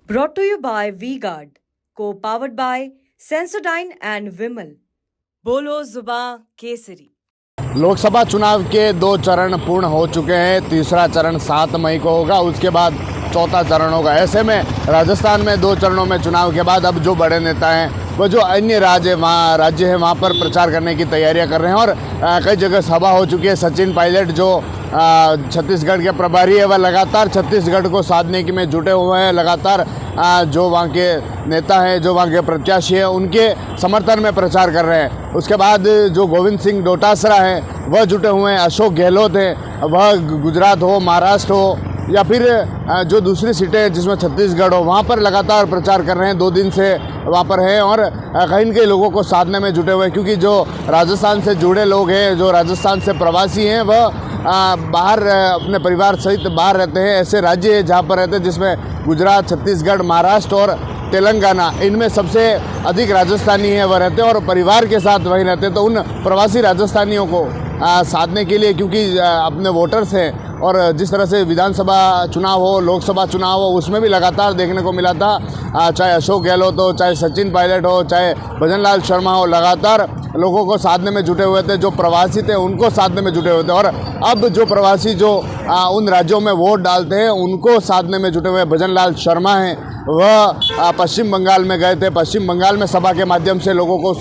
Brought to you by V-Guard, co-powered by Sensodyne and Vimal. बोलो जुबां केसरी। लोकसभा चुनाव के 2 चरण पूर्ण हो चुके हैं। तीसरा चरण 7 मई को होगा, उसके बाद चौथा चरण होगा। ऐसे में राजस्थान में 2 चरणों में चुनाव के बाद अब जो बड़े नेता हैं वो जो अन्य राज्य है वहाँ पर प्रचार करने की तैयारियां कर रहे हैं और कई जगह सभा हो चुकी है। सचिन पायलट जो छत्तीसगढ़ के प्रभारी है वह लगातार छत्तीसगढ़ को साधने की में जुटे हुए हैं। लगातार जो वहाँ के नेता हैं, जो वहाँ के प्रत्याशी हैं, उनके समर्थन में प्रचार कर रहे हैं। उसके बाद जो गोविंद सिंह डोटासरा हैं वह जुटे हुए हैं। अशोक गहलोत हैं, वह गुजरात हो, महाराष्ट्र हो या फिर जो दूसरी सीटें हैं जिसमें छत्तीसगढ़ हो, वहाँ पर लगातार प्रचार कर रहे हैं। 2 दिन से वहाँ पर हैं और कहीं न कहीं लोगों को साधने में जुटे हुए हैं, क्योंकि जो राजस्थान से जुड़े लोग हैं, जो राजस्थान से प्रवासी हैं, वह बाहर अपने परिवार सहित बाहर रहते हैं। ऐसे राज्य है जहाँ पर रहते हैं जिसमें गुजरात, छत्तीसगढ़, महाराष्ट्र और तेलंगाना, इनमें सबसे अधिक राजस्थानी है वह रहते हैं और परिवार के साथ वहीं रहते हैं। तो उन प्रवासी राजस्थानियों को साधने के लिए, क्योंकि अपने वोटर्स हैं और जिस तरह से विधानसभा चुनाव हो, लोकसभा चुनाव हो, उसमें भी लगातार देखने को मिला था, चाहे अशोक गहलोत हो, चाहे सचिन पायलट हो, चाहे भजनलाल शर्मा हो, लगातार लोगों को साधने में जुटे हुए थे। जो प्रवासी थे उनको साधने में जुटे हुए थे और अब जो प्रवासी जो उन राज्यों में वोट डालते हैं उनको साधने में जुटे हुए भजनलाल शर्मा हैं, वह पश्चिम बंगाल में गए थे। पश्चिम बंगाल में सभा के माध्यम से लोगों को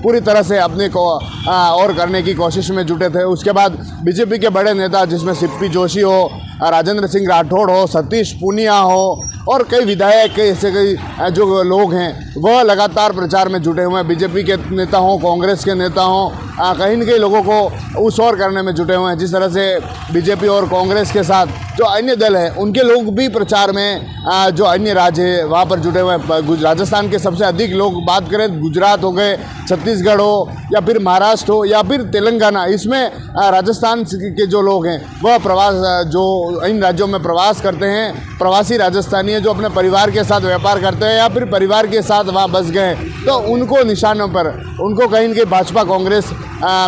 पूरी तरह से अपने को और करने की कोशिश में जुटे थे। उसके बाद बीजेपी के बड़े नेता जिसमें सिप्पी जोशी हो, राजेंद्र सिंह राठौड़ हो, सतीश पूनिया हो और कई विधायक, ऐसे कई जो लोग हैं वह लगातार प्रचार में जुटे हुए हैं। बीजेपी के नेता हों, कांग्रेस के नेता हों, कहीं न कहीं लोगों को उस ओर करने में जुटे हुए हैं। जिस तरह से बीजेपी और कांग्रेस के साथ जो अन्य दल हैं उनके लोग भी प्रचार में जो अन्य राज्य है वहाँ पर जुटे हुए हैं। राजस्थान के सबसे अधिक लोग बात करें, गुजरात हो गए, छत्तीसगढ़ हो या फिर महाराष्ट्र हो या फिर तेलंगाना, इसमें राजस्थान के जो लोग हैं वह प्रवास जो इन राज्यों में प्रवास करते हैं, प्रवासी राजस्थानी हैं जो अपने परिवार के साथ व्यापार करते हैं या फिर परिवार के साथ वहाँ बस गए, तो उनको निशानों पर, उनको कहीं न कहीं भाजपा कांग्रेस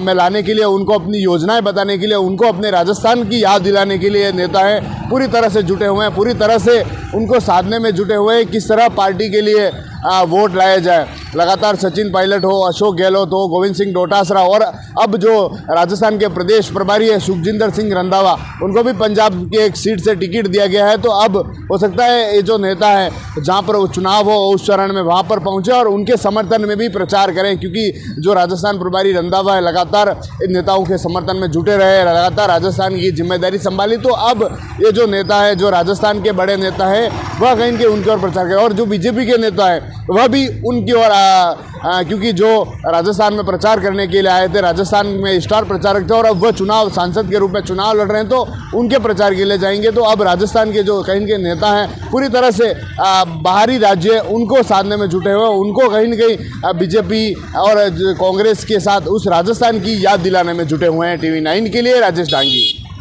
में लाने के लिए, उनको अपनी योजनाएं बताने के लिए, उनको अपने राजस्थान की याद दिलाने के लिए नेता हैं पूरी तरह से जुटे हुए हैं, पूरी तरह से उनको साधने में जुटे हुए हैं किस तरह पार्टी के लिए वोट लाया जाए। लगातार सचिन पायलट हो, अशोक गहलोत हो, गोविंद सिंह डोटासरा और अब जो राजस्थान के प्रदेश प्रभारी है सुखजिंदर सिंह रंधावा, उनको भी पंजाब की एक सीट से टिकट दिया गया है। तो अब हो सकता है ये जो नेता है जहाँ पर वो चुनाव हो उस चरण में वहाँ पर पहुँचे और उनके समर्थन में भी प्रचार करें, क्योंकि जो राजस्थान प्रभारी रंधावा है लगातार इन नेताओं के समर्थन में जुटे रहे, लगातार राजस्थान की जिम्मेदारी संभाली। तो अब ये जो नेता है, जो राजस्थान के बड़े नेता है, वह कहीं के उनके ओर प्रचार करें और जो बीजेपी के नेता है वह भी उनकी ओर क्योंकि जो राजस्थान में प्रचार करने के लिए आए थे, राजस्थान में स्टार प्रचारक थे और अब वह चुनाव सांसद के रूप में चुनाव लड़ रहे हैं, तो उनके प्रचार के लिए जाएंगे। तो अब राजस्थान के जो कहीं के नेता हैं पूरी तरह से बाहरी राज्य उनको साधने में जुटे हुए, उनको कहीं न कहीं बीजेपी और कांग्रेस के साथ उस राजस्थान की याद दिलाने में जुटे हुए हैं। TV9 के लिए राजेश डांगी।